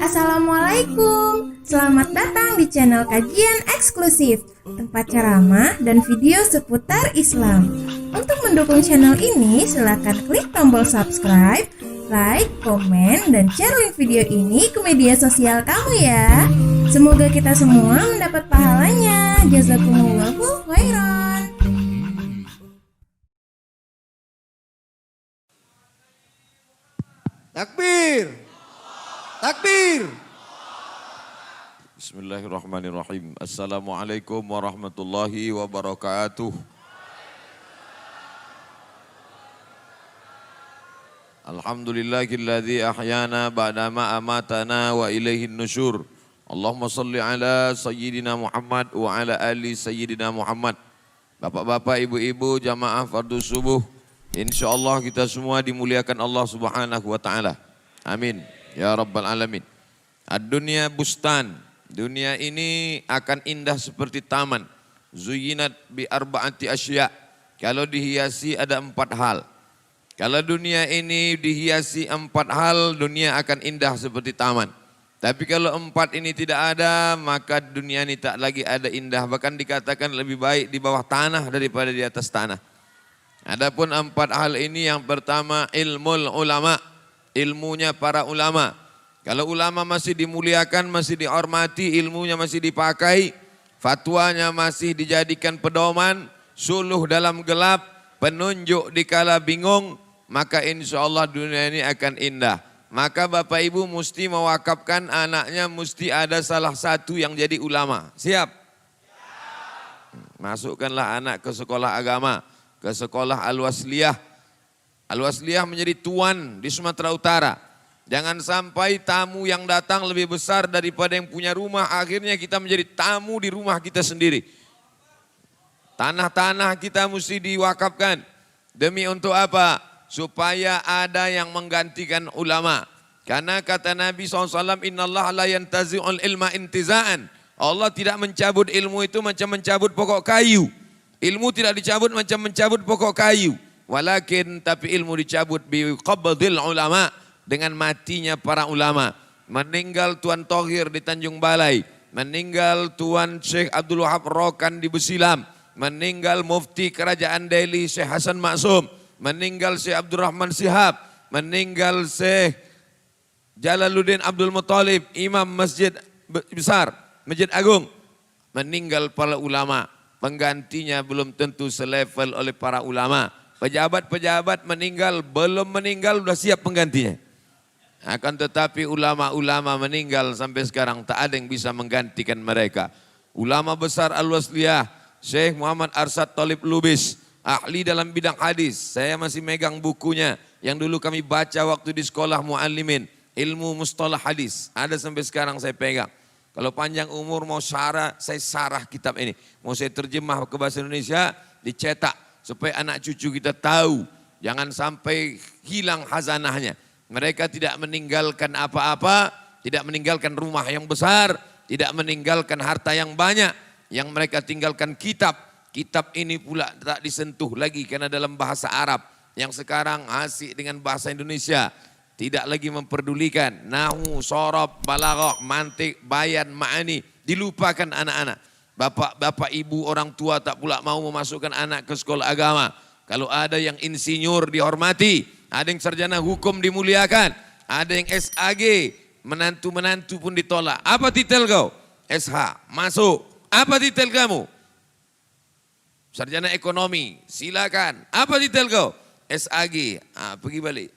Assalamualaikum, selamat datang di channel kajian eksklusif, tempat ceramah dan video seputar Islam. Untuk mendukung channel ini, silakan klik tombol subscribe, like, komen, dan share link video ini ke media sosial kamu ya. Semoga kita semua mendapat pahalanya. Jazakumullahu khairan. Takbir. Takbir. Bismillahirrahmanirrahim. Assalamualaikum warahmatullahi wabarakatuh. Alhamdulillahilladzi ahyana ba'dama amatana wa ilaihin nusyur. Allahumma salli ala sayyidina Muhammad wa ala ali sayyidina Muhammad. Bapak-bapak, ibu-ibu, jamaah fardu subuh, insyaallah kita semua dimuliakan Allah Subhanahu wa taala. Amin ya rabbal alamin. Ad-dunya bustan. Dunia ini akan indah seperti taman. Zuyinat bi arba'ati asya. Kalau dihiasi ada 4 hal. Kalau dunia ini dihiasi 4 hal, dunia akan indah seperti taman. Tapi kalau 4 ini tidak ada, maka dunia ini tak lagi ada indah. Bahkan dikatakan lebih baik di bawah tanah daripada di atas tanah. Adapun 4 hal ini, yang pertama ilmul ulama, ilmunya para ulama. Kalau ulama masih dimuliakan, masih dihormati, ilmunya masih dipakai, fatwanya masih dijadikan pedoman, suluh dalam gelap, penunjuk di kala bingung, maka insya Allah dunia ini akan indah. Maka Bapak Ibu mesti mewakafkan anaknya, mesti ada salah satu yang jadi ulama. Siap? Masukkanlah anak ke sekolah agama, ke sekolah Al-Wasliyah. Al-Wasliyah menjadi tuan di Sumatera Utara. Jangan sampai tamu yang datang lebih besar daripada yang punya rumah, akhirnya kita menjadi tamu di rumah kita sendiri. Tanah-tanah kita mesti diwakafkan. Demi untuk apa? Supaya ada yang menggantikan ulama. Karena kata Nabi SAW, innallaha la yantazi'ul ilma intiza'an. Allah tidak mencabut ilmu itu macam mencabut pokok kayu. Ilmu tidak dicabut macam mencabut pokok kayu. Walakin tapi ilmu dicabut biqabdil ulama, dengan matinya para ulama. Meninggal Tuan Thohir di Tanjung Balai, meninggal Tuan Syekh Abdul Wahab Rokan di Besilam, meninggal Mufti Kerajaan Delhi Syekh Hasan Maksum, meninggal Syekh Abdurrahman Sihab, meninggal Syekh Jalaluddin Abdul Muttalib, Imam Masjid Besar, Masjid Agung. Meninggal para ulama, penggantinya belum tentu selevel oleh para ulama. Pejabat-pejabat meninggal, belum meninggal sudah siap penggantinya. Akan tetapi ulama-ulama meninggal sampai sekarang tak ada yang bisa menggantikan mereka. Ulama besar Al-Wasliyah, Syekh Muhammad Arsyad Thalib Lubis, ahli dalam bidang hadis. Saya masih megang bukunya yang dulu kami baca waktu di sekolah muallimin, ilmu mustalah hadis. Ada sampai sekarang saya pegang. Kalau panjang umur mau syarah, saya sarah kitab ini. Mau saya terjemah ke bahasa Indonesia, dicetak supaya anak cucu kita tahu. Jangan sampai hilang khazanahnya. Mereka tidak meninggalkan apa-apa, tidak meninggalkan rumah yang besar, tidak meninggalkan harta yang banyak. Yang mereka tinggalkan kitab. Kitab ini pula tak disentuh lagi karena dalam bahasa Arab. Yang sekarang asik dengan bahasa Indonesia. Tidak lagi memperdulikan nahu, sorob, balaghah, mantik, bayan, ma'ani. Dilupakan anak-anak. Bapak, ibu, orang tua tak pula mau memasukkan anak ke sekolah agama. Kalau ada yang insinyur dihormati, ada yang sarjana hukum dimuliakan, ada yang SAG, menantu-menantu pun ditolak. Apa titel kau? SH, masuk. Apa titel kamu? Sarjana ekonomi, silakan. Apa titel kau? SAG, pergi balik.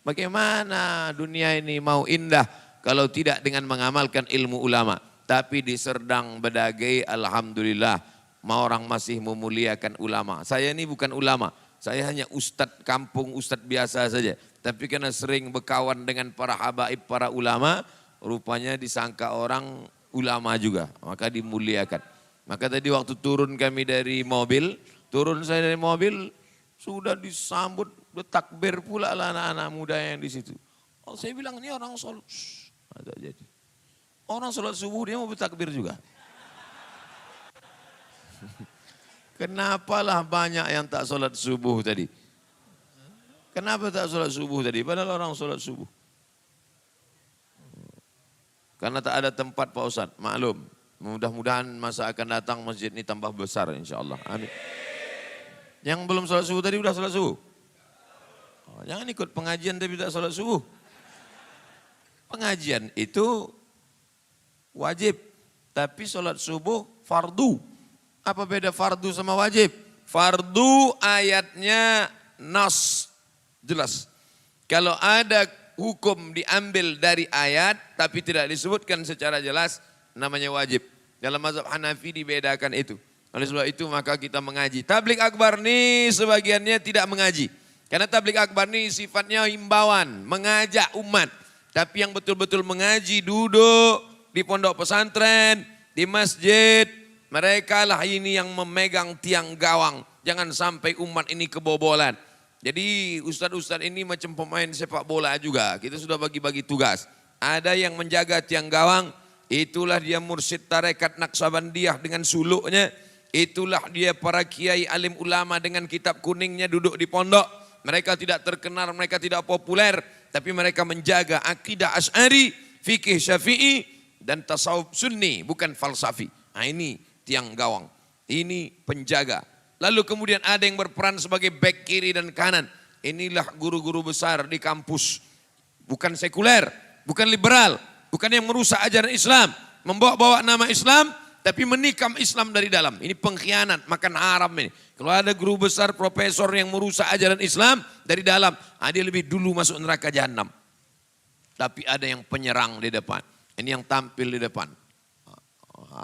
Bagaimana dunia ini mau indah kalau tidak dengan mengamalkan ilmu ulama? Tapi di Serdang Bedagai, alhamdulillah, orang masih memuliakan ulama. Saya ini bukan ulama, saya hanya ustadz kampung, ustadz biasa saja. Tapi karena sering berkawan dengan para habaib, para ulama, rupanya disangka orang ulama juga, maka dimuliakan. Maka tadi waktu turun kami dari mobil, saya dari mobil, sudah disambut, bertakbir pula lah anak-anak muda yang di situ. Oh, saya bilang ini orang sholat, ada jadi. Orang sholat subuh dia mau bertakbir juga. Kenapalah banyak yang tak sholat subuh tadi? Kenapa tak sholat subuh tadi? Padahal orang sholat subuh. Karena tak ada tempat Pak Ustadz, maklum. Mudah-mudahan masa akan datang masjid ini tambah besar insya Allah. Amin. Yang belum sholat subuh tadi udah sholat subuh? Oh, jangan ikut pengajian tapi tidak sholat subuh. Pengajian itu wajib, tapi sholat subuh fardu. Apa beda fardu sama wajib? Fardu ayatnya nas, jelas. Kalau ada hukum diambil dari ayat tapi tidak disebutkan secara jelas, namanya wajib. Dalam mazhab Hanafi dibedakan itu. Oleh sebab itu maka kita mengaji. Tabligh akbar ini sebagiannya tidak mengaji. Karena tabligh akbar ini sifatnya himbauan, mengajak umat. Tapi yang betul-betul mengaji duduk di pondok pesantren, di masjid. Mereka lah ini yang memegang tiang gawang. Jangan sampai umat ini kebobolan. Jadi ustadz-ustadz ini macam pemain sepak bola juga. Kita sudah bagi-bagi tugas. Ada yang menjaga tiang gawang. Itulah dia mursyid tarekat Naqsabandiyah dengan suluknya. Itulah dia para kiai alim ulama dengan kitab kuningnya duduk di pondok. Mereka tidak terkenal, mereka tidak populer. Tapi mereka menjaga akidah Asy'ari, fikih Syafi'i, dan tasawuf sunni, bukan falsafi. Nah ini tiang gawang, ini penjaga. Lalu kemudian ada yang berperan sebagai back kiri dan kanan. Inilah guru-guru besar di kampus. Bukan sekuler, bukan liberal, bukan yang merusak ajaran Islam. Membawa-bawa nama Islam, tapi menikam Islam dari dalam. Ini pengkhianat, makan haram ini. Kalau ada guru besar, profesor yang merusak ajaran Islam dari dalam, dia lebih dulu masuk neraka jahanam. Tapi ada yang penyerang di depan. Ini yang tampil di depan.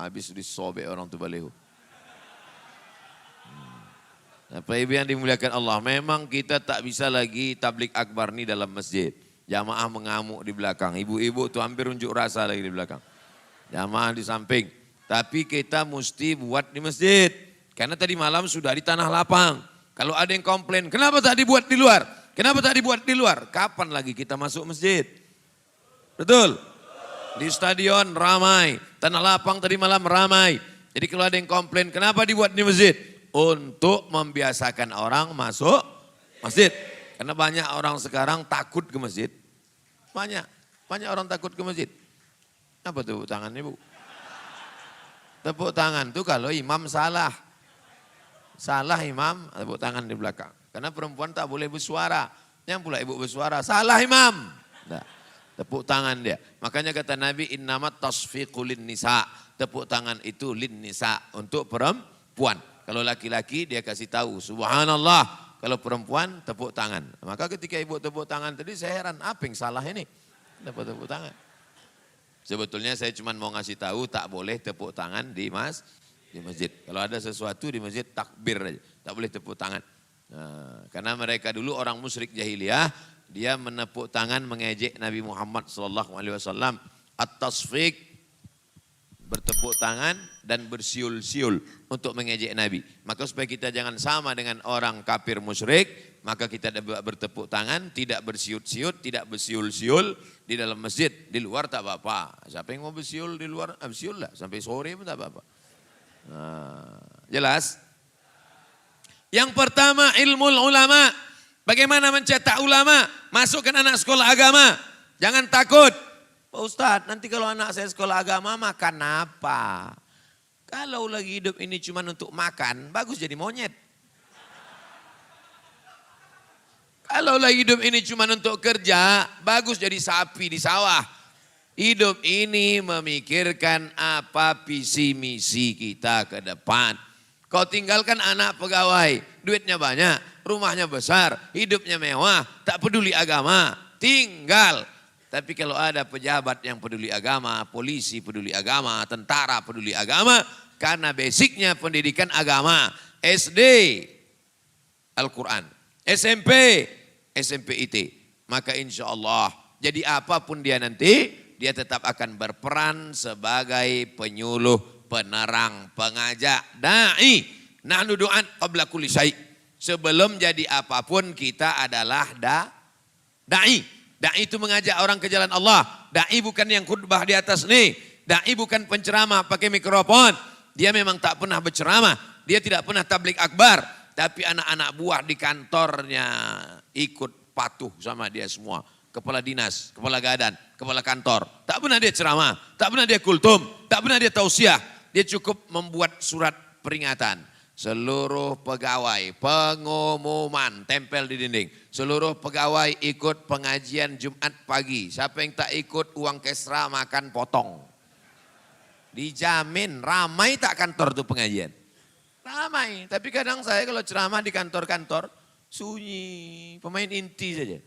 Habis disobek orang tu balehu. Bapak Ibu yang dimuliakan Allah, memang kita tak bisa lagi tabligh akbar ni dalam masjid. Jamaah mengamuk di belakang, ibu-ibu tu hampir unjuk rasa lagi di belakang. Jamaah di samping. Tapi kita mesti buat di masjid. Karena tadi malam sudah di tanah lapang. Kalau ada yang komplain, kenapa tak dibuat di luar? Kenapa tak dibuat di luar? Kapan lagi kita masuk masjid? Betul? Di stadion ramai, tanah lapang tadi malam ramai. Jadi kalau ada yang komplain, kenapa dibuat di masjid? Untuk membiasakan orang masuk masjid. Karena banyak orang sekarang takut ke masjid. Banyak orang takut ke masjid. Apa tepuk tangannya Bu? Tepuk tangan tuh kalau imam salah. Salah imam, tepuk tangan di belakang. Karena perempuan tak boleh bersuara. Yang pula ibu bersuara, salah imam. Nah, tepuk tangan dia. Makanya kata Nabi, innamat tasfiqu lin nisa. Tepuk tangan itu lin nisa, untuk perempuan. Kalau laki-laki dia kasih tahu, subhanallah. Kalau perempuan tepuk tangan. Maka ketika ibu tepuk tangan tadi saya heran, apa yang salah ini? Tepuk tangan. Sebetulnya saya cuma mau ngasih tahu tak boleh tepuk tangan di masjid. Kalau ada sesuatu di masjid takbir aja, tak boleh tepuk tangan. Nah, karena mereka dulu orang musyrik jahiliyah, dia menepuk tangan mengejek Nabi Muhammad SAW. At-tasfiq, bertepuk tangan dan bersiul-siul untuk mengejek Nabi. Maka supaya kita jangan sama dengan orang kafir musyrik, maka kita bertepuk tangan, tidak bersiut-siut, tidak bersiul-siul di dalam masjid. Di luar tak apa-apa. Siapa yang mau bersiul di luar, bersiul lah. Sampai sore pun tak apa-apa. Nah, jelas? Yang pertama ilmu ulama. Bagaimana mencetak ulama? Masukkan anak sekolah agama. Jangan takut. Pak Ustadz, nanti kalau anak saya sekolah agama makan apa? Kalau lagi hidup ini cuma untuk makan, bagus jadi monyet. Kalau lagi hidup ini cuma untuk kerja, bagus jadi sapi di sawah. Hidup ini memikirkan apa visi misi kita ke depan. Kau tinggalkan anak pegawai, duitnya banyak, rumahnya besar, hidupnya mewah, tak peduli agama, tinggal. Tapi kalau ada pejabat yang peduli agama, polisi peduli agama, tentara peduli agama, karena basicnya pendidikan agama, SD, Al-Quran, SMP IT, maka insya Allah jadi apapun dia nanti, dia tetap akan berperan sebagai penyuluh, penerang, pengajak, da'i. Nahnu du'an qabla kulli syai'. Sebelum jadi apapun kita adalah da'i. Da'i itu mengajak orang ke jalan Allah. Da'i bukan yang khutbah di atas nih. Da'i bukan penceramah pakai mikrofon. Dia memang tak pernah berceramah. Dia tidak pernah tabligh akbar. Tapi anak-anak buah di kantornya ikut patuh sama dia semua. kepala dinas, kepala gadan, kepala kantor. Tak pernah dia ceramah, tak pernah dia kultum, tak pernah dia tausiah. Dia cukup membuat surat peringatan. Seluruh pegawai, pengumuman, tempel di dinding. Seluruh pegawai ikut pengajian Jumat pagi. Siapa yang tak ikut uang kesra makan potong. Dijamin, ramai tak kantor tuh pengajian. Ramai, tapi kadang saya kalau ceramah di kantor-kantor, sunyi, pemain inti saja.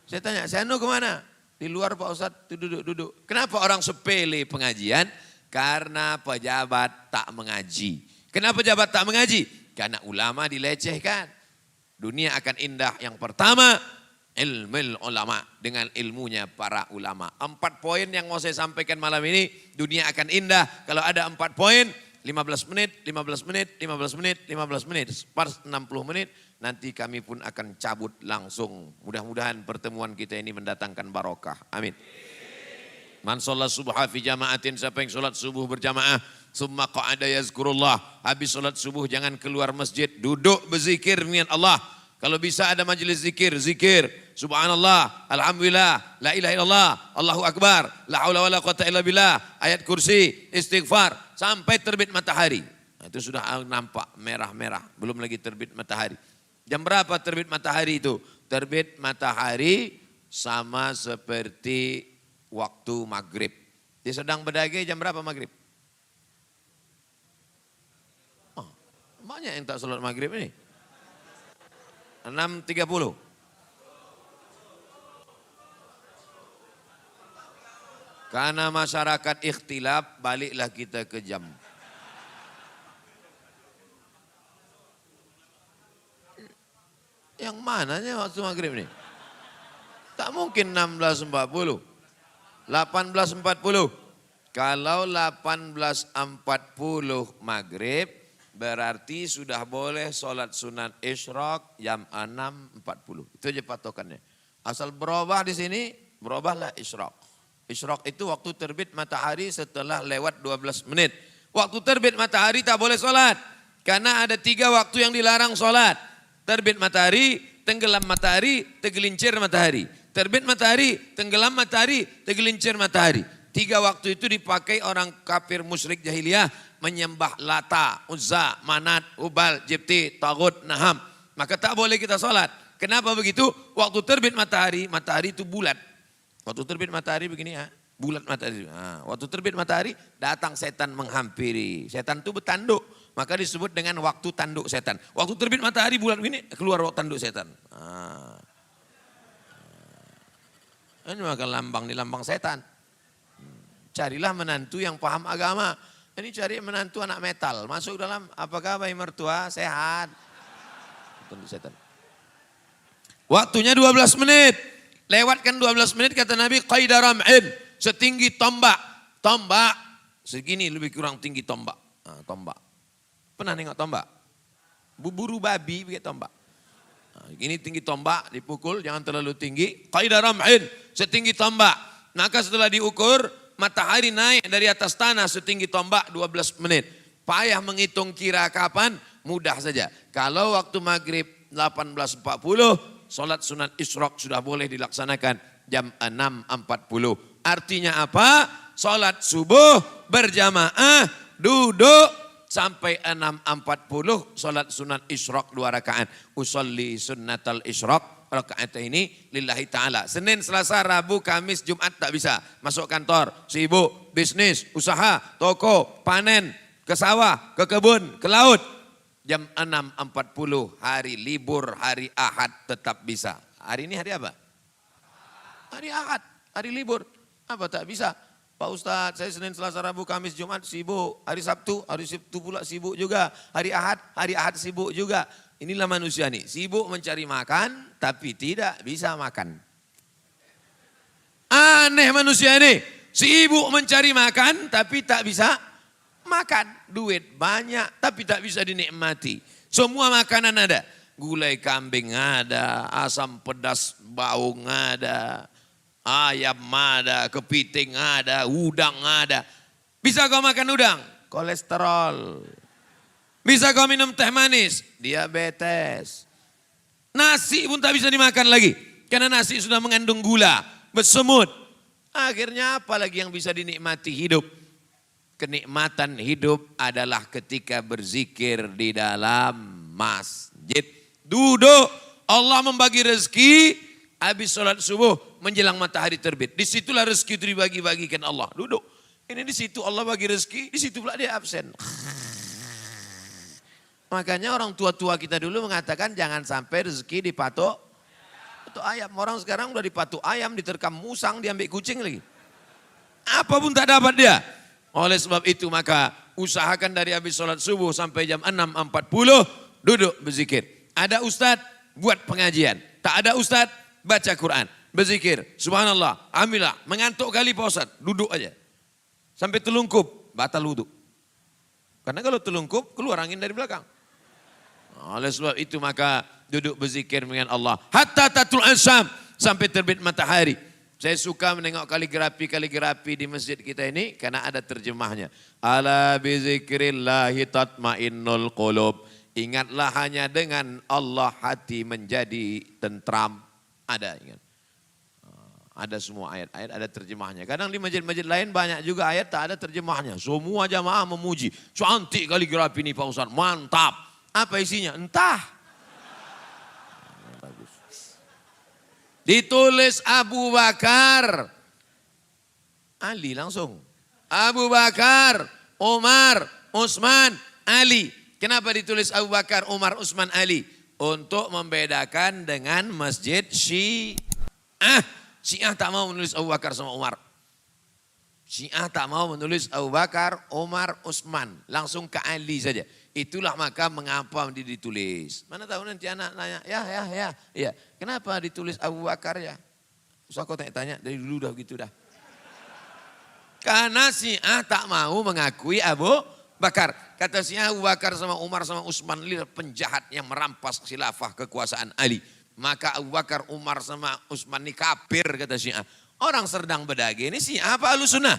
Saya tanya, Sano kemana? Di luar Pak Ustadz, duduk. Kenapa orang sepele pengajian? Karena pejabat tak mengaji. Kenapa pejabat tak mengaji? Karena ulama dilecehkan. Dunia akan indah yang pertama, ilmu ulama. Dengan ilmunya para ulama. 4 poin yang mau saya sampaikan malam ini, dunia akan indah. Kalau ada 4 poin, 15 menit, 15 menit, 15 menit, 15 menit. Pas 60 menit, nanti kami pun akan cabut langsung. Mudah-mudahan pertemuan kita ini mendatangkan barokah. Amin. Man sholat subha fi jama'atin, siapa yang sholat subuh berjamaah, summa qa'ada yazkurullah. Habis sholat subuh jangan keluar masjid, duduk berzikir dengan Allah. Kalau bisa ada majelis zikir, zikir. Subhanallah, alhamdulillah, la ilaha illallah, Allahu akbar, la haula wala quwata illa billah, ayat kursi, istighfar, sampai terbit matahari. Nah, itu sudah nampak merah-merah, belum lagi terbit matahari. Jam berapa terbit matahari itu? Terbit matahari sama seperti waktu maghrib. Di sedang berdage jam berapa maghrib? Oh, banyak yang tak sholat maghrib ini. 6.30. Karena masyarakat ikhtilaf, baliklah kita ke jam. Yang mananya waktu maghrib ini? Tak mungkin 16.40. 18.40. Kalau 18.40 maghrib, berarti sudah boleh sholat sunat isyraq jam 6.40. Itu aja patokannya. Asal berubah di sini, berubahlah isyraq. Isyraq itu waktu terbit matahari setelah lewat 12 menit. Waktu terbit matahari tak boleh sholat. Karena ada 3 waktu yang dilarang sholat. Terbit matahari, tenggelam matahari, tergelincir matahari. Terbit matahari, tenggelam matahari, tergelincir matahari. 3 waktu itu dipakai orang kafir musyrik jahiliyah menyembah Lata, Uzza, Manat, Ubal, Jibti, Tagut, Naham. Maka tak boleh kita sholat. Kenapa begitu? Waktu terbit matahari, matahari itu bulat. Waktu terbit matahari begini ya, bulat matahari. Nah, waktu terbit matahari datang setan menghampiri. Setan itu bertanduk, maka disebut dengan waktu tanduk setan. Waktu terbit matahari bulat begini, keluar waktu tanduk setan. Nah. Ini maka lambang di lambang setan. Carilah menantu yang paham agama. Ini cari menantu anak metal. Masuk dalam, apakah bayi mertua sehat? Tanduk setan. Waktunya 12 menit. Lewatkan 12 menit kata Nabi, qaida ram'in, setinggi tombak. Tombak segini lebih kurang tinggi tombak. Nah, tombak. Pernah nengok tombak? Buburu babi begitu tombak. Nah, gini tinggi tombak, dipukul jangan terlalu tinggi. Qaida ram'in, setinggi tombak. Maka setelah diukur, matahari naik dari atas tanah setinggi tombak 12 menit. Payah menghitung kira kapan, mudah saja. Kalau waktu maghrib 18.40, sholat sunat isyraq sudah boleh dilaksanakan jam 6.40. Artinya apa? Sholat subuh berjamaah, duduk sampai 6.40, sholat sunat isyraq 2 rakaat. Usolli sunnatal isyraq rakaat ini lillahi ta'ala. Senin, Selasa, Rabu, Kamis, Jumat tak bisa. Masuk kantor, sibuk, bisnis, usaha, toko, panen, ke sawah, ke kebun, ke laut. Jam 6.40 hari libur, hari Ahad tetap bisa. Hari ini hari apa? Hari Ahad, hari libur. Apa tak bisa? Pak Ustadz, saya Senin, Selasa, Rabu, Kamis, Jumat sibuk. Hari Sabtu pula sibuk juga. Hari Ahad sibuk juga. Inilah manusia nih, sibuk mencari makan tapi tidak bisa makan. Aneh manusia ini, sibuk mencari makan tapi tak bisa makan. Duit banyak tapi tak bisa dinikmati. Semua makanan ada. Gulai kambing ada, asam pedas baung ada, ayam ada, kepiting ada, udang ada. Bisa kau makan udang? Kolesterol. Bisa kau minum teh manis? Diabetes. Nasi pun tak bisa dimakan lagi. Karena nasi sudah mengandung gula. bersemut. Akhirnya apa lagi yang bisa dinikmati hidup? Kenikmatan hidup adalah ketika berzikir di dalam masjid. Duduk, Allah membagi rezeki, habis sholat subuh menjelang matahari terbit. Disitulah rezeki itu dibagi-bagikan Allah. Duduk, ini di situ Allah bagi rezeki, di situ pula dia absen. Makanya orang tua-tua kita dulu mengatakan jangan sampai rezeki dipatok ayam. Orang sekarang udah dipatok ayam, diterkam musang, diambil kucing lagi. Apapun tak dapat dia. Oleh sebab itu maka usahakan dari habis sholat subuh sampai jam 6.40 duduk berzikir. Ada ustadz buat pengajian. Tak ada ustadz baca Quran. Berzikir. Subhanallah. Alhamdulillah. Mengantuk kali Pak Ustadz. Duduk aja. Sampai telungkup. Batal wudhu. Karena kalau telungkup keluar angin dari belakang. Oleh sebab itu maka duduk berzikir dengan Allah. Hatta tatul ansam. Sampai terbit matahari. Saya suka menengok kaligrafi di masjid kita ini karena ada terjemahnya. Ala bizikrillahi tatmainnul qulub. Ingatlah hanya dengan Allah hati menjadi tentram. Ada ingat. Ada semua ayat-ayat ada terjemahnya. Kadang di masjid-masjid lain banyak juga ayat tak ada terjemahnya. Semua jamaah memuji. Cantik kaligrafi ini Pak Ustaz, mantap. Apa isinya? Entah. Ditulis Abu Bakar, Ali langsung. Abu Bakar, Umar, Utsman, Ali. Kenapa ditulis Abu Bakar, Umar, Utsman, Ali? Untuk membedakan dengan masjid Syiah. Syiah tak mau menulis Abu Bakar sama Umar. Syiah tak mau menulis Abu Bakar, Umar, Utsman. Langsung ke Ali saja. Itulah maka mengapa ditulis. Mana tahu nanti anak nanya, ya. Kenapa ditulis Abu Bakar ya? Usah kau tanya dari dulu dah begitu dah. Karena Syiah tak mau mengakui Abu Bakar. Kata Syiah Abu Bakar sama Umar sama Utsman penjahat yang merampas khilafah kekuasaan Ali. Maka Abu Bakar, Umar sama Utsman ini kafir kata Syiah. Orang Serdang Bedage ini Syiah apa Ahlus Sunnah?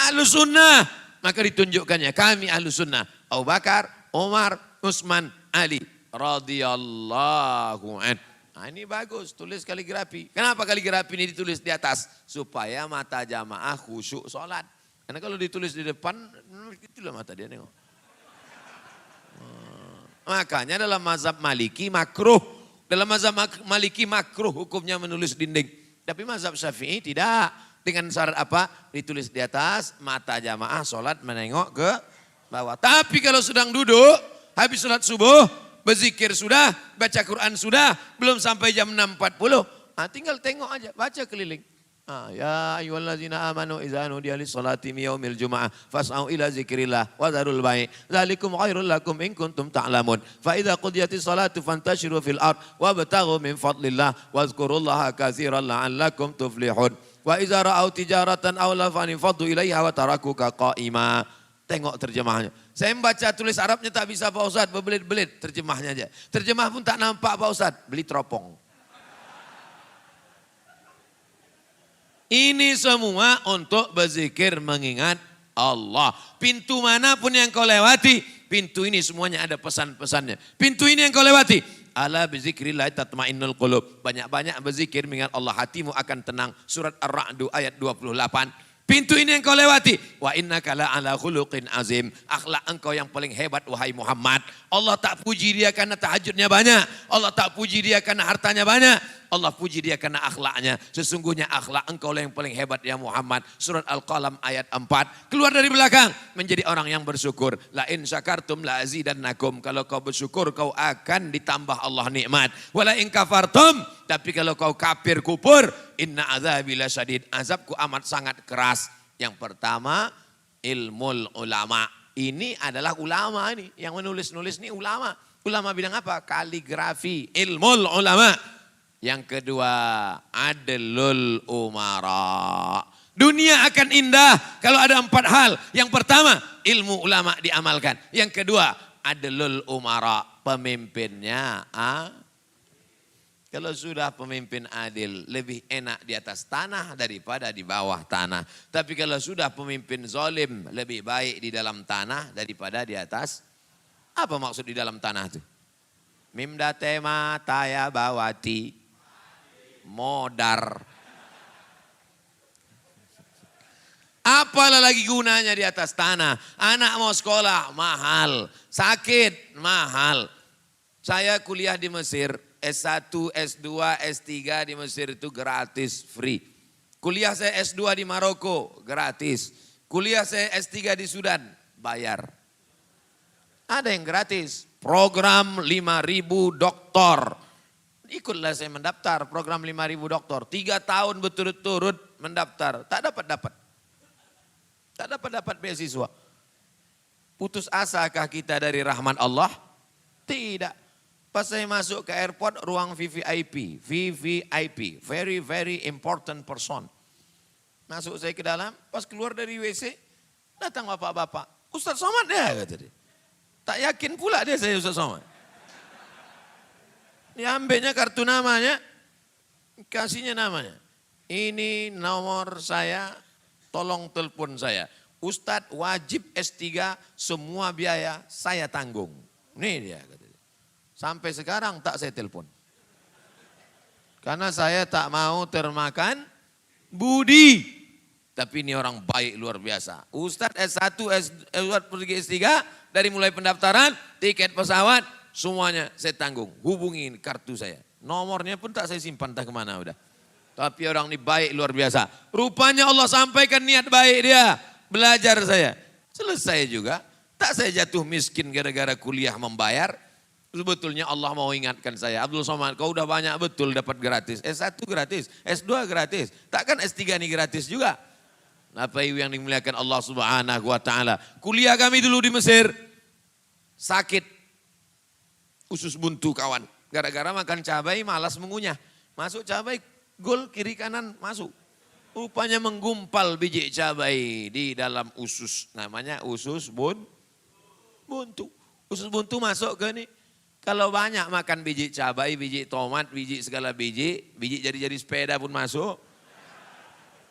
Ahlus Sunnah. Maka ditunjukkannya kami Ahlus Sunnah. Abu Bakar, Umar, Utsman, Ali radhiyallahu an. Nah, ini bagus tulis kaligrafi. Kenapa kaligrafi ini ditulis di atas? Supaya mata jamaah khusyuk sholat. Karena kalau ditulis di depan, itulah mata dia nengok. Makanya dalam mazhab Maliki makruh. Dalam mazhab Maliki makruh hukumnya menulis dinding. Tapi mazhab Syafi'i tidak. Dengan syarat apa? Ditulis di atas, mata jamaah sholat menengok ke bawah. Tapi kalau sedang duduk, habis sholat subuh, berzikir sudah, baca Quran sudah, belum sampai jam 6.40. Tinggal tengok aja, baca keliling. Ya ayyuhallazina amanu idza nudiya lis-salati min yaumil jumu'ah fas'au ila zikrillah wa dzarul bai'. Dzalikum khairul lakum in kuntum ta'lamun. Fa idza qudiyatis salatu fantashiru fil ard wabtaghu min fadlillah wazkurullaha katsiran la'allakum tuflihun. Wa idza ra'au tijaratan aw lafan faddu ilaiha wa tarakuka qa'ima. Tengok terjemahnya. Saya membaca tulis Arabnya tak bisa Pak Ustaz, berbelit-belit terjemahnya aja. Terjemah pun tak nampak Pak Ustaz, beli teropong. Ini semua untuk berzikir mengingat Allah. Pintu manapun yang kau lewati, pintu ini semuanya ada pesan-pesannya. Pintu ini yang kau lewati, ala bizikrillah tatmainnul qulub. Banyak-banyak berzikir mengingat Allah, hatimu akan tenang. Surat Ar-Ra'd ayat 28. Pintu ini yang kau lewati. Wa innaka la ala khuluqin azim. Akhlak engkau yang paling hebat wahai Muhammad. Allah tak puji dia karena tahajudnya banyak. Allah tak puji dia karena hartanya banyak. Allah puji dia karena akhlaknya. Sesungguhnya akhlak engkau yang paling hebat ya Muhammad. Surat Al-Qalam ayat 4. Keluar dari belakang menjadi orang yang bersyukur. La in syakartum la azidannakum. Kalau kau bersyukur kau akan ditambah Allah nikmat. Wala in kafartum. Tapi kalau kau kafir kupur, inna azabi lasyadid. Azabku amat sangat keras. Yang pertama, ilmul ulama. Ini adalah ulama ini. Yang menulis-nulis ini ulama. Ulama bilang apa? Kaligrafi, ilmul ulama. Yang kedua, adlul umara. Dunia akan indah kalau ada 4 hal. Yang pertama, ilmu ulama diamalkan. Yang kedua, adlul umara. Pemimpinnya kalau sudah pemimpin adil, lebih enak di atas tanah daripada di bawah tanah. Tapi kalau sudah pemimpin zalim, lebih baik di dalam tanah daripada di atas. Apa maksud di dalam tanah itu? Mimda tema taya bawati modar. Apalah lagi gunanya di atas tanah. Anak mau sekolah, mahal. Sakit, mahal. Saya kuliah di Mesir, S1, S2, S3 di Mesir itu gratis, free. Kuliah saya S2 di Maroko, gratis. Kuliah saya S3 di Sudan, bayar. Ada yang gratis. Program 5.000 doktor. Ikutlah saya mendaftar program 5.000 doktor. 3 tahun berturut-turut mendaftar. Tak dapat. Tak dapat beasiswa. Putus asakah kita dari rahmat Allah? Tidak. Pas saya masuk ke airport, ruang VVIP. VVIP, very very important person. Masuk saya ke dalam, pas keluar dari WC, datang bapak-bapak. Ustaz Somad ya, kata dia. Tak yakin pula dia saya Ustaz Somad. Diambilnya kartu namanya, kasihnya namanya. Ini nomor saya, tolong telepon saya. Ustadz wajib S3, semua biaya saya tanggung. Ini dia, kata dia. Sampai sekarang tak saya telepon. Karena saya tak mau termakan budi. Tapi ini orang baik luar biasa. Ustadz S1, S3, dari mulai pendaftaran, tiket pesawat, semuanya saya tanggung. Hubungi kartu saya. Nomornya pun tak saya simpan, tak kemana udah. Tapi orang ini baik luar biasa. Rupanya Allah sampaikan niat baik dia. Belajar saya. Selesai juga. Tak saya jatuh miskin gara-gara kuliah membayar. Sebetulnya Allah mau ingatkan saya. Abdul Somad, kau udah banyak betul dapat gratis. S1 gratis, S2 gratis. Takkan S3 ini gratis juga. Apa itu yang dimuliakan Allah Subhanahu wa taala. Kuliah kami dulu di Mesir. Sakit. Usus buntu kawan. Gara-gara makan cabai malas mengunyah. Masuk cabai, gol kiri kanan masuk. Rupanya menggumpal biji cabai di dalam usus. Namanya usus buntu. Usus buntu masuk ke ini. Kalau banyak makan biji cabai, biji tomat, biji segala biji jadi sepeda pun masuk.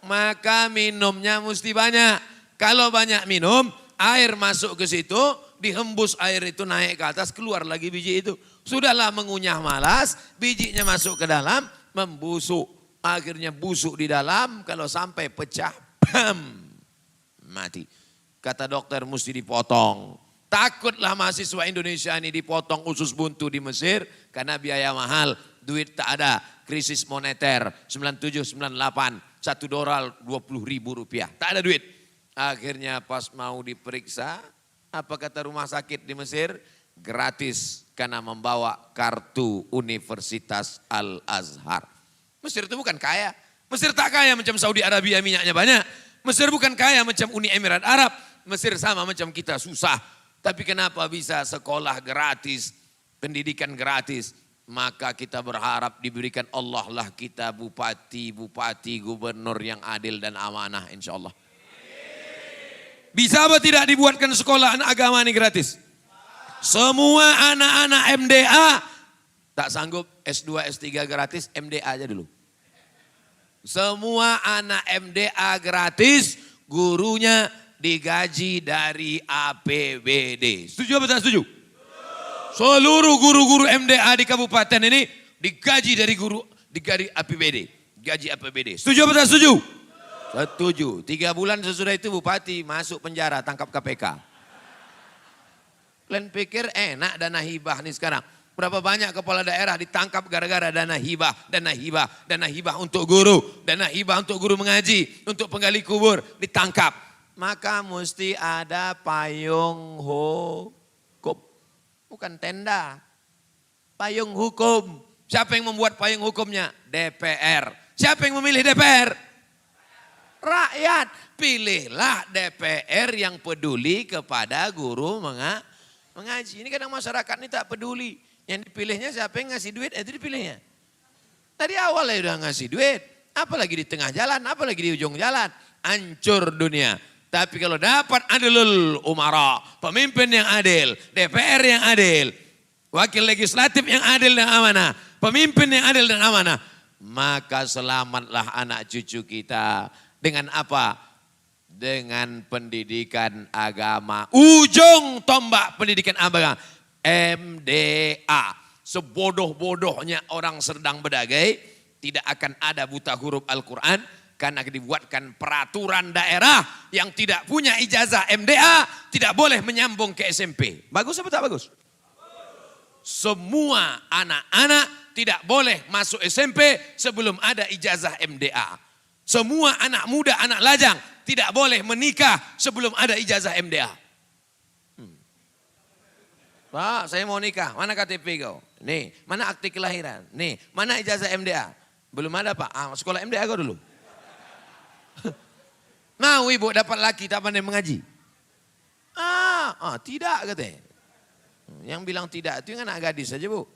Maka minumnya mesti banyak. Kalau banyak minum, air masuk ke situ, dihembus air itu naik ke atas, keluar lagi biji itu. Sudahlah mengunyah malas, bijinya masuk ke dalam, membusuk. Akhirnya busuk di dalam, kalau sampai pecah, bam, mati. Kata dokter mesti dipotong. Takutlah mahasiswa Indonesia ini dipotong usus buntu di Mesir karena biaya mahal, duit tak ada, krisis moneter 97, 98, $1 20.000. Tak ada duit. Akhirnya pas mau diperiksa, apa kata rumah sakit di Mesir? Gratis karena membawa kartu Universitas Al-Azhar. Mesir itu bukan kaya. Mesir tak kaya macam Saudi Arabia minyaknya banyak. Mesir bukan kaya macam Uni Emirat Arab. Mesir sama macam kita susah. Tapi kenapa bisa sekolah gratis, pendidikan gratis? Maka kita berharap diberikan Allah lah kita bupati, gubernur yang adil dan amanah insya Allah. Bisa apa tidak dibuatkan sekolah anak agama ini gratis? Semua anak-anak MDA tak sanggup S2, S3 gratis, MDA aja dulu. Semua anak MDA gratis, gurunya digaji dari APBD. Setuju apa tak setuju? Seluruh guru-guru MDA di kabupaten ini digaji dari APBD. Gaji APBD. Setuju apa tak setuju? Setuju. 3 bulan sesudah itu bupati masuk penjara, tangkap KPK. Kalian pikir enak dana hibah nih sekarang. Berapa banyak kepala daerah ditangkap gara-gara dana hibah untuk guru, dana hibah untuk guru mengaji, untuk penggali kubur, ditangkap. Maka mesti ada payung hukum. Bukan tenda. Payung hukum. Siapa yang membuat payung hukumnya? DPR. Siapa yang memilih DPR? Rakyat. Pilihlah DPR yang peduli kepada guru mengaji. Ini kadang masyarakat ini tak peduli. Yang dipilihnya siapa yang ngasih duit, itu dipilihnya. Tadi awal ya udah ngasih duit. Apalagi di tengah jalan, apalagi di ujung jalan. Hancur dunia. Tapi kalau dapat adilul umara, pemimpin yang adil, DPR yang adil, wakil legislatif yang adil dan amanah, pemimpin yang adil dan amanah, maka selamatlah anak cucu kita. Dengan apa? Dengan pendidikan agama. Ujung tombak pendidikan agama, MDA. Sebodoh-bodohnya orang sedang berdagai, tidak akan ada buta huruf Al-Quran. karena dibuatkan peraturan daerah yang tidak punya ijazah MDA tidak boleh menyambung ke SMP. Bagus apa tak bagus? Semua anak-anak tidak boleh masuk SMP sebelum ada ijazah MDA. Semua anak muda, anak lajang tidak boleh menikah sebelum ada ijazah MDA. Pak, saya mau nikah. Mana KTP kau? Nih, mana akte kelahiran? Nih, mana ijazah MDA? Belum ada Pak. Sekolah MDA kau dulu. Mau ibu dapat laki tak pandai mengaji? Tidak katanya. Yang bilang tidak itu yang anak gadis saja bu.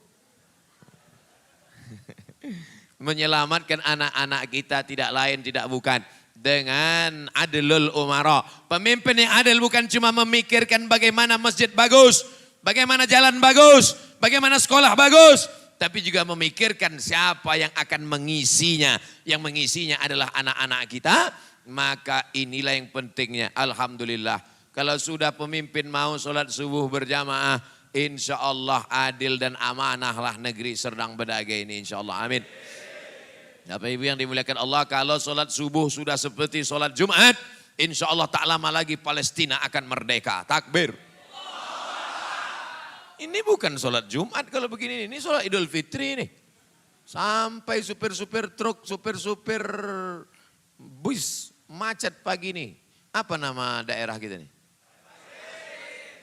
Menyelamatkan anak-anak kita tidak lain tidak bukan dengan adlul umara. Pemimpin yang adil bukan cuma memikirkan bagaimana masjid bagus, bagaimana jalan bagus, bagaimana sekolah bagus, tapi juga memikirkan siapa yang akan mengisinya. Yang mengisinya adalah anak-anak kita. Maka inilah yang pentingnya. Alhamdulillah. Kalau sudah pemimpin mau sholat subuh berjamaah, insya Allah adil dan amanahlah negeri Serdang Bedagai ini insya Allah. Amin. Bapak Ibu yang dimuliakan Allah, kalau sholat subuh sudah seperti sholat Jumat, insya Allah tak lama lagi Palestina akan merdeka. Takbir. Ini bukan sholat Jumat kalau begini, ini sholat Idul Fitri nih. Sampai supir-supir truk, supir-supir bus macet pagi nih. Apa nama daerah kita nih?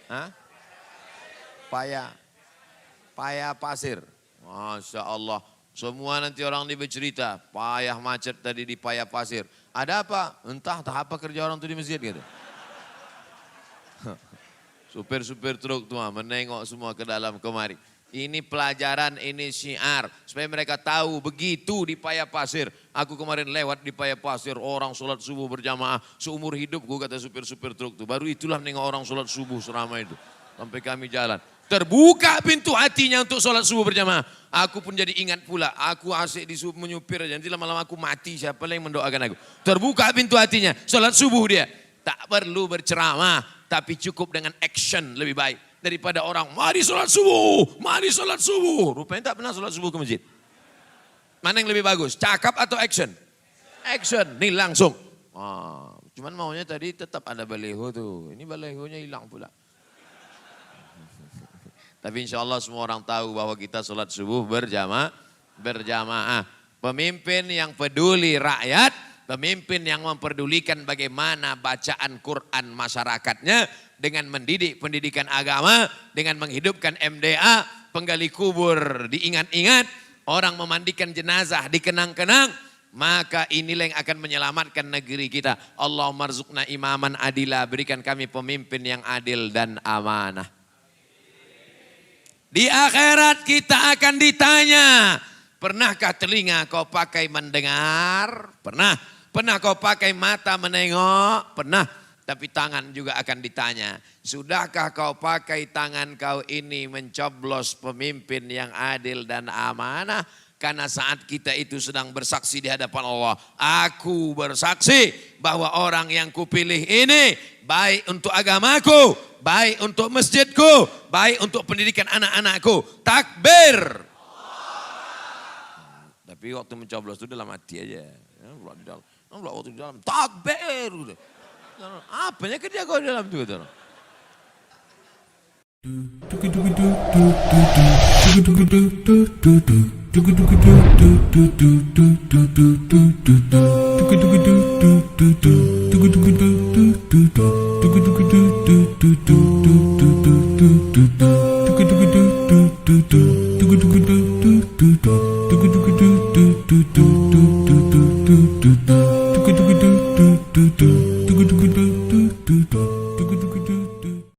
Hah? Paya Pasir. Masya Allah. Semua nanti orang ini bercerita, payah macet tadi di Paya Pasir. Ada apa? Entah tak apa kerja orang itu di masjid gitu. Supir-supir truk tuh menengok semua ke dalam kemari. Ini pelajaran, ini syiar. Supaya mereka tahu begitu di Paya Pasir. Aku kemarin lewat di Paya Pasir, orang sholat subuh berjamaah. Seumur hidupku kata supir-supir truk tuh. Baru itulah nengok orang sholat subuh selama itu. Sampai kami jalan. Terbuka pintu hatinya untuk sholat subuh berjamaah. Aku pun jadi ingat pula, aku asik menyupir aja. Nanti lama-lama aku mati, siapa yang mendoakan aku. Terbuka pintu hatinya, sholat subuh dia. Tak perlu berceramah, tapi cukup dengan action lebih baik. Daripada orang, mari sholat subuh, mari sholat subuh. Rupanya tak pernah sholat subuh ke masjid. Mana yang lebih bagus, cakap atau action? Action, nih langsung. Cuman maunya tadi tetap ada baleho tuh. Ini balehonya hilang pula. Tapi insya Allah semua orang tahu bahwa kita sholat subuh berjamaah. Pemimpin yang peduli rakyat, pemimpin yang memperdulikan bagaimana bacaan Quran masyarakatnya dengan mendidik pendidikan agama, dengan menghidupkan MDA, penggali kubur diingat-ingat, orang memandikan jenazah dikenang-kenang, maka inilah yang akan menyelamatkan negeri kita. Allahumma rzuqna imaman adila, berikan kami pemimpin yang adil dan amanah. Di akhirat kita akan ditanya, pernahkah telinga kau pakai mendengar? Pernah. Pernah kau pakai mata menengok? Pernah. Tapi tangan juga akan ditanya. Sudahkah kau pakai tangan kau ini mencoblos pemimpin yang adil dan amanah? Karena saat kita itu sedang bersaksi di hadapan Allah. Aku bersaksi bahwa orang yang kupilih ini baik untuk agamaku, baik untuk masjidku, baik untuk pendidikan anak-anakku. Takbir. Tapi waktu mencoblos itu dalam hati aja. Waktu di dalam takbir. Apanya kerja kau di dalam itu? Do